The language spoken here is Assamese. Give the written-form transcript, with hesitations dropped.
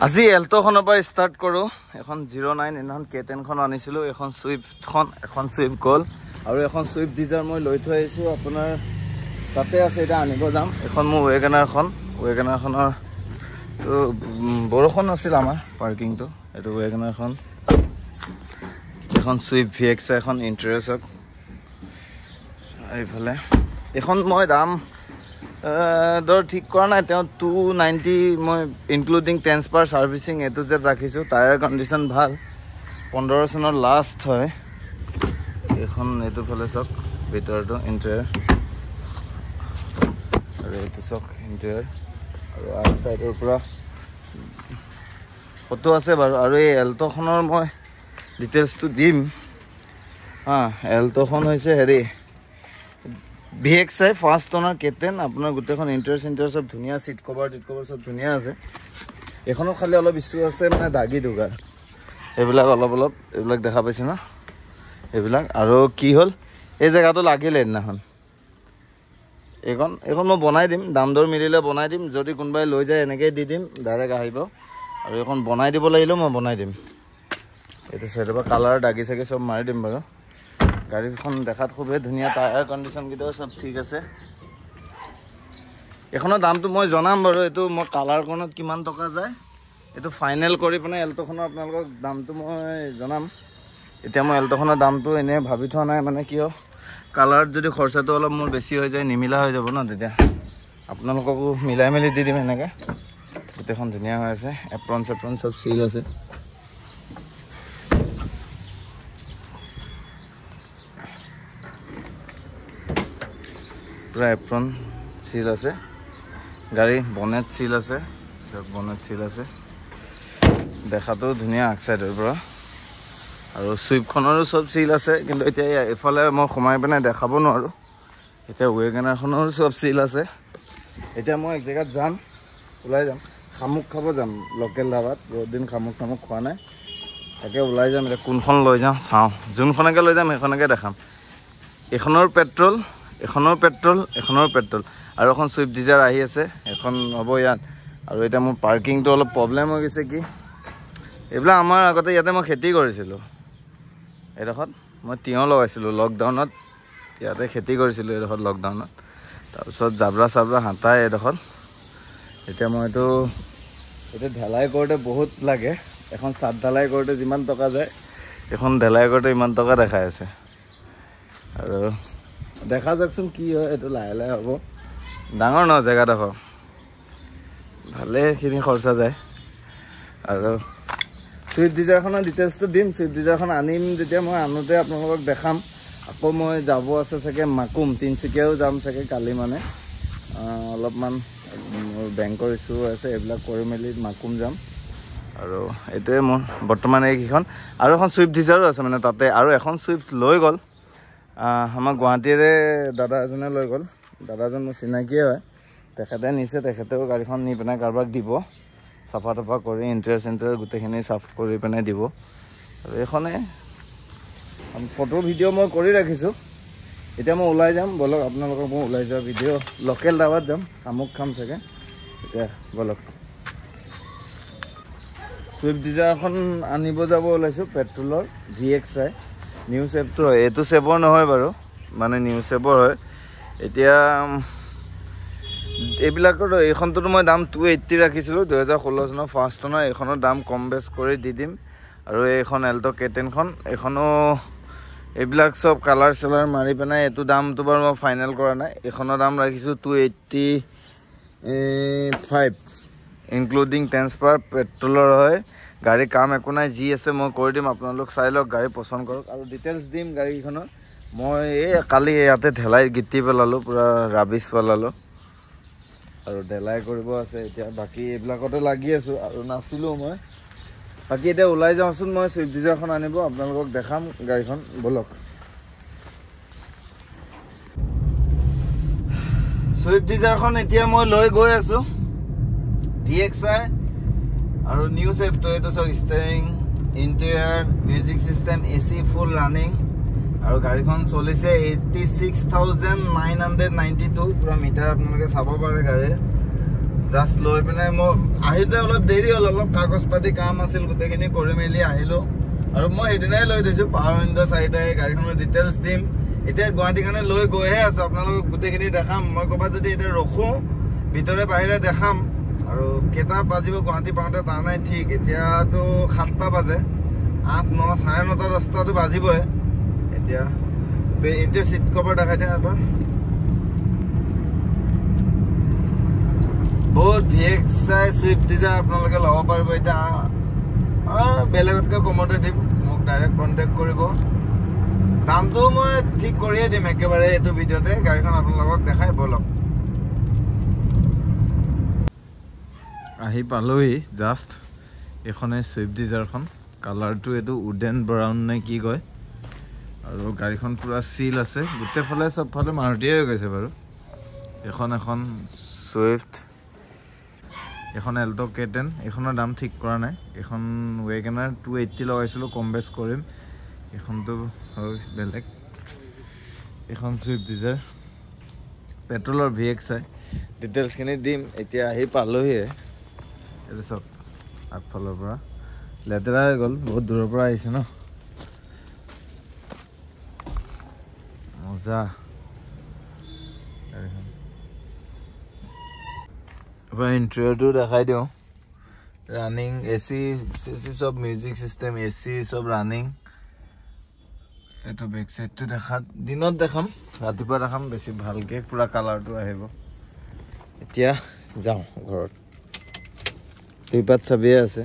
আজি এল্টখনৰ পৰা ষ্টাৰ্ট কৰোঁ। এখন 09 এখন K10খন আনিছিলোঁ, এখন চুইফ্টখন, এখন চুইফ্ট গ'ল আৰু এখন চুইফ্ট ডিজাৰ মই লৈ থৈ আহিছোঁ। আপোনাৰ তাতে আছে, এতিয়া আনিব যাম। এখন মোৰ ৱেগনাৰখনৰ তো বৰষুণ আছিল আমাৰ পাৰ্কিংটো। এইটো ৱেগনাৰখন, এখন চুইফ্ট VX এখন ইণ্টেৰিয়ৰ চাওক এইফালে। এখন মই দাম দৰ ঠিক কৰা নাই, তেওঁ 290 মই ইনক্লুডিং ট্ৰেন্সফাৰ ছাৰ্ভিচিং এইটো যে ৰাখিছোঁ। টায়াৰ কণ্ডিশ্যন ভাল, 15 চনৰ লাষ্ট হয় এইখন। এইটো ফালে চাওক ভিতৰটো ইণ্টেৰিয়ৰ, আৰু এইটো চাওক ইণ্টেৰিয়ৰ, আৰু আউট চাইডৰ পৰা ফটো আছে বাৰু। আৰু এই এল্টখনৰ মই ডিটেইলছটো দিম হা। এল্টখন হৈছে হেৰি VXI ফাৰ্ষ্ট অনাৰ K10। আপোনাৰ গোটেইখন ইণ্টেৰিয়ৰ চব ধুনীয়া, চিট কভাৰ চব ধুনীয়া আছে। এইখনত খালি অলপ ইছ্যু আছে, মানে দাগি দুগাৰ এইবিলাক অলপ এইবিলাক দেখা পাইছে ন এইবিলাক। আৰু কি হ'ল, এই জেগাটো লাগিলে সেইদিনাখন। এইখন মই বনাই দিম, দাম দৰ মিলিলে বনাই দিম। যদি কোনোবাই লৈ যায় এনেকেই দি দিম, ডাইৰেক্ট আহিব। আৰু এইখন বনাই দিব লাগিলেও মই বনাই দিম। এইটো চাইডৰ পৰা কালাৰ দাগি চাগি চব মাৰি দিম বাৰু। গাড়ীখন দেখাত খুবেই ধুনীয়া, টায়াৰ কণ্ডিশ্যনকেইটাও চব ঠিক আছে। এইখনৰ দামটো মই জনাম বাৰু। এইটো মই কালাৰখনত কিমান টকা যায় এইটো ফাইনেল কৰি পিনে এল্টখনৰ আপোনালোকক দামটো মই জনাম। এতিয়া মই এল্টখনৰ দামটো এনেই ভাবি থোৱা নাই, মানে কিয় কালাৰত যদি খৰচাটো অলপ মোৰ বেছি হৈ যায়, নিমিলা হৈ যাব ন, তেতিয়া আপোনালোককো মিলাই মেলি দি দিম এনেকৈ। গোটেইখন ধুনীয়া হৈ আছে, এপ্ৰন চেপ্ৰন চব চিল আছে। পুৰা এপ্ৰন চিল আছে, গাড়ী বনেট চিল আছে, চব বনেট চিল আছে। দেখাটো ধুনীয়া আগচাইডৰ পৰা। আৰু চুইফ্টখনৰো চব চিল আছে, কিন্তু এতিয়া এইফালে মই সোমাই পিনে দেখাব নোৱাৰোঁ। এতিয়া ৱেগনাৰখনৰো চব চিল আছে। এতিয়া মই এক জেগাত যাম, ওলাই যাম, শামুক খাব যাম লোকেল ধাবাত। বহুত দিন শামুক খোৱা নাই, তাকে ওলাই যাম। এতিয়া কোনখন লৈ যাওঁ চাওঁ, যোনখনকে লৈ যাম সেইখনকে দেখাম। এইখনৰ পেট্ৰল, এখনৰ পেট্ৰল। আৰু এখন চুইফ্ট ডিজাৰ আহি আছে, এখন হ'ব ইয়াত। আৰু এতিয়া মোৰ পাৰ্কিংটো অলপ প্ৰব্লেম হৈ গৈছে। কি এইবিলাক আমাৰ আগতে ইয়াতে মই খেতি কৰিছিলোঁ, এইডোখৰত মই তিয়ঁহ লগাইছিলোঁ লকডাউনত। ইয়াতে খেতি কৰিছিলোঁ এইডোখৰত লকডাউনত। তাৰপিছত জাবৰা চাবৰা হাতাই এইডোখৰত। এতিয়া মই এইটো ঢালাই কৰোঁতে বহুত লাগে। এখন চাট ঢালাই কৰোঁতে যিমান টকা যায়, এখন ঢালাই কৰোঁতে ইমান টকা দেখাই আছে। আৰু দেখা যাওকচোন কি হয়, এইটো লাহে লাহে হ'ব। ডাঙৰ ন জেগাডোখৰ, ভালেখিনি খৰচা যায়। আৰু চুইফ্ট ডিজাৰখনৰ ডিটেইলছটো দিম। চুইফ্ট ডিজাৰখন আনিম যেতিয়া, মই আনোতে আপোনালোকক দেখাম। আকৌ মই যাব আছে চাগে মাকুম, তিনিচুকীয়াও যাম চাগে কালি। মানে অলপমান মোৰ বেংকৰ ইছ্যু আছে, এইবিলাক কৰি মেলি মাকুম যাম। আৰু এইটোৱে মোৰ বৰ্তমান এইকেইখন। আৰু এখন চুইফ্ট ডিজাৰো আছে মানে তাতে। আৰু এখন চুইফ্ট লৈ গ'ল আমাৰ গুৱাহাটীৰে দাদা এজনে লৈ গ'ল। দাদাজন মোৰ চিনাকিয়ে হয়, তেখেতে নিছে। তেখেতেও গাড়ীখন নি পিনে কাৰোবাক দিব, চাফা তাফা কৰি ইণ্টেৰিয়ৰ গোটেইখিনি চাফ কৰি পিনে দিব। আৰু এইখনে ফটো ভিডিঅ' মই কৰি ৰাখিছোঁ। এতিয়া মই ওলাই যাম, ব'লক আপোনালোকক মই ওলাই যোৱা ভিডিঅ'। লোকেল ধাবাত যাম, শামুক খাম চাগে। এতিয়া ব'লক। চুইফ্ট ডিজাৰখন আনিব যাব ওলাইছোঁ, পেট্ৰলৰ VXI নিউ চেপটো হয়। এইটো চেপৰ নহয় বাৰু, মানে নিউ চেপৰ হয়। এতিয়া এইবিলাকৰ এইখনটোতো মই দাম 280 ৰাখিছিলোঁ, 2016 চনৰ ফাৰ্ষ্ট অনাৰ। এইখনৰ দাম কম বেছ কৰি দি দিম। আৰু এইখন এল্ট K10খন, এইখনো এইবিলাক চব কালাৰ চালাৰ মাৰি পেলাই এইটো দামটো বাৰু মই ফাইনেল কৰা নাই। এইখনৰ দাম ৰাখিছোঁ 285 ইনক্লুডিং ট্ৰেন্সফাৰ, পেট্ৰলৰ হয়। গাড়ী কাম একো নাই, যি আছে মই কৰি দিম। আপোনালোক চাই লওক, গাড়ী পচন্দ কৰক। আৰু ডিটেইলছ দিম গাড়ীখনৰ। মই এই কালি ইয়াতে ঢেলাই গিটি পেলালোঁ, পূৰা ৰাবিছ পেলালোঁ। আৰু ঢেলাই কৰিব আছে এতিয়া, বাকী এইবিলাকতে লাগি আছোঁ। আৰু নাছিলোঁ মই। বাকী এতিয়া ওলাই যাওঁচোন, মই চুইফ্ট ডিজাৰখন আনিব, আপোনালোকক দেখাম গাড়ীখন। ব'লক। চুইফ্ট ডিজাৰখন এতিয়া মই লৈ গৈ আছোঁ, VXI। আৰু নিউ চেপটো এইটো চাওক, steering, interior, music system, AC ফুল ৰানিং। আৰু গাড়ীখন চলিছে 86,992। পুৰা মিটাৰ আপোনালোকে চাব পাৰে গাড়ীৰ। জাষ্ট লৈ পিনে মই আহিতে অলপ দেৰি হ'ল, অলপ কাগজ পাতি কাম আছিল, গোটেইখিনি কৰি মেলি আহিলোঁ। আৰু মই সেইদিনাই লৈ থৈছোঁ পাৱাৰ উইণ্ডো চাৰিটাই, গাড়ীখনৰ ডিটেইলছ দিম। এতিয়া গুৱাহাটীখনে লৈ গৈহে আছোঁ, আপোনালোকক গোটেইখিনি দেখাম। মই ক'ৰবাত যদি এতিয়া ৰখোঁ ভিতৰে বাহিৰে দেখাম। আৰু কেইটা বাজিব গুৱাহাটী পাওঁতে তাৰ নাই ঠিক, এতিয়াতো 7টা বাজে, 8, 9, 9:30, 10টাতো বাজিবই। এতিয়া এইটোৱে চিট কভাৰ দেখাই দিয়া এবাৰ। বহুত VXI চুইফ্ট ডিজায়াৰ আপোনালোকে ল'ব পাৰিব। এতিয়া বেলেগতকৈ কমতে দিম, মোক ডাইৰেক্ট কণ্টেক্ট কৰিব। দামটো মই ঠিক কৰিয়ে দিম একেবাৰে এইটো ভিডিঅ'তে। গাড়ীখন আপোনালোকক দেখাই ব'লক। আহি পালোহি জাষ্ট, এইখনেই চুইফ্ট ডিজায়াৰখন। কালাৰটো এইটো উডেন ব্ৰাউন নে কি কয়। আৰু গাড়ীখন পূৰা চিল আছে, গোটেইফালে চবফালে মাৰুতিয়ে হৈ গৈছে বাৰু। এখন চুইফ্ট, এখন এল্টো K10। এইখনৰ দাম ঠিক কৰা নাই। এইখন ৱেগনাৰ 280 লগাইছিলোঁ, কম বেছ কৰিম। এইখনটো হয় বেলেগ। এইখন চুইফ্ট ডিজায়াৰ পেট্ৰলৰ VXI, ডিটেইলছখিনি দিম। এতিয়া আহি পালোহিয়ে, এইটো চব আগফালৰ পৰা লেতেৰা হৈ গ'ল, বহুত দূৰৰ পৰা আহিছে ন। মজা গাড়ীখন। এবাৰ ইণ্টেৰিয়ৰটো দেখাই দিওঁ। ৰানিং AC চব, মিউজিক চিষ্টেম, AC চব ৰানিং। এইটো বেক চাইডটো দিনত দেখাম, ৰাতিপুৱা দেখাম বেছি ভালকৈ, পূৰা কালাৰটো আহিব। এতিয়া যাওঁ ঘৰত, দুই পাত চাবিয়ে আছে।